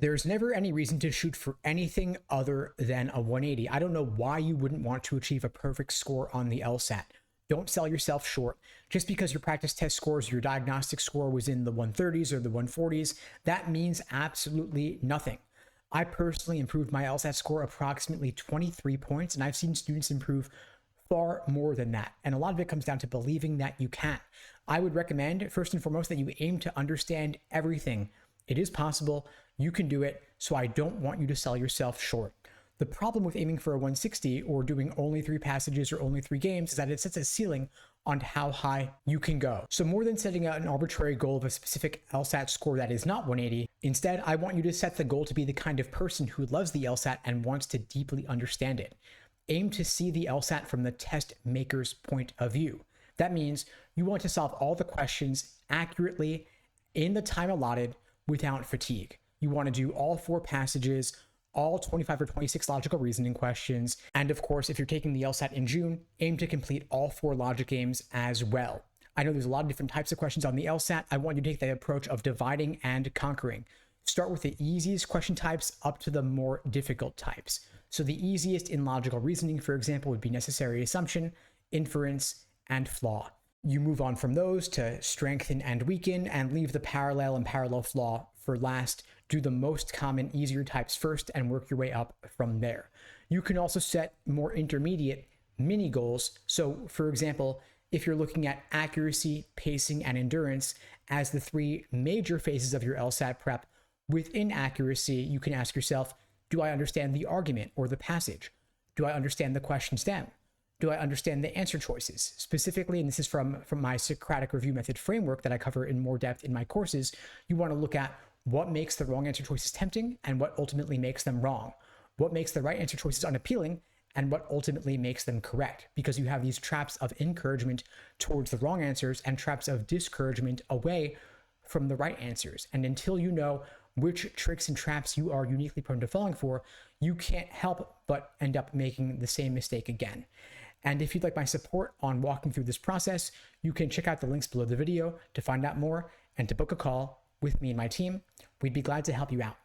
There's never any reason to shoot for anything other than a 180. I don't know why you wouldn't want to achieve a perfect score on the LSAT. Don't sell yourself short. Just because your practice test scores, your diagnostic score was in the 130s or the 140s, that means absolutely nothing. I personally improved my LSAT score approximately 23 points, and I've seen students improve far more than that. And a lot of it comes down to believing that you can. I would recommend, first and foremost, that you aim to understand everything. It is possible. You can do it. So I don't want you to sell yourself short. The problem with aiming for a 160 or doing only 3 passages or only 3 games is that it sets a ceiling on how high you can go. So more than setting out an arbitrary goal of a specific LSAT score that is not 180, instead, I want you to set the goal to be the kind of person who loves the LSAT and wants to deeply understand it. Aim to see the LSAT from the test maker's point of view. That means you want to solve all the questions accurately in the time allotted without fatigue. You want to do all 4 passages, all 25 or 26 logical reasoning questions. And of course, if you're taking the LSAT in June, aim to complete all 4 logic games as well. I know there's a lot of different types of questions on the LSAT. I want you to take the approach of dividing and conquering. Start with the easiest question types up to the more difficult types. So the easiest in logical reasoning, for example, would be necessary assumption, inference, and flaw. You move on from those to strengthen and weaken and leave the parallel and parallel flaw for last. Do the most common, easier types first and work your way up from there. You can also set more intermediate mini goals. So for example, if you're looking at accuracy, pacing, and endurance as the 3 major phases of your LSAT prep, within accuracy, you can ask yourself, do I understand the argument or the passage? Do I understand the question stem? Do I understand the answer choices? Specifically, and this is from my Socratic review method framework that I cover in more depth in my courses, you want to look at what makes the wrong answer choices tempting and what ultimately makes them wrong. What makes the right answer choices unappealing and what ultimately makes them correct, because you have these traps of encouragement towards the wrong answers and traps of discouragement away from the right answers. And until you know which tricks and traps you are uniquely prone to falling for, you can't help but end up making the same mistake again. And if you'd like my support on walking through this process, you can check out the links below the video to find out more and to book a call with me and my team. We'd be glad to help you out.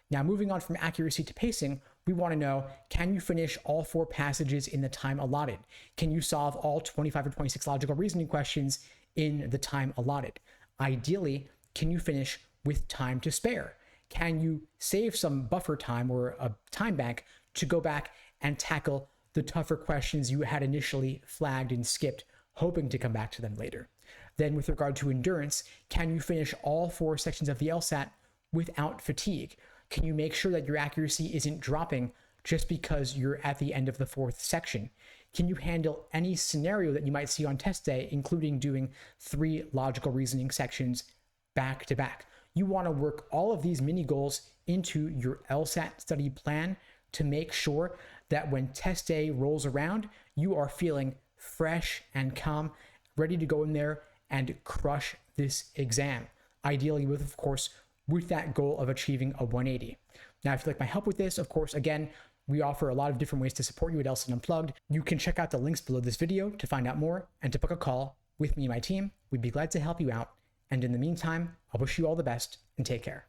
Now, moving on from accuracy to pacing, we want to know, can you finish all 4 passages in the time allotted? Can you solve all 25 or 26 logical reasoning questions in the time allotted? Ideally, can you finish with time to spare? Can you save some buffer time or a time bank to go back and tackle the tougher questions you had initially flagged and skipped, hoping to come back to them later? Then with regard to endurance, can you finish all 4 sections of the LSAT without fatigue? Can you make sure that your accuracy isn't dropping just because you're at the end of the 4th section? Can you handle any scenario that you might see on test day, including doing 3 logical reasoning sections back to back? You want to work all of these mini goals into your LSAT study plan to make sure that when test day rolls around, you are feeling fresh and calm, ready to go in there and crush this exam. Ideally with, of course, with that goal of achieving a 180. Now, if you'd like my help with this, of course, again, we offer a lot of different ways to support you at LSAT Unplugged. You can check out the links below this video to find out more and to book a call with me and my team. We'd be glad to help you out. And in the meantime, I wish you all the best and take care.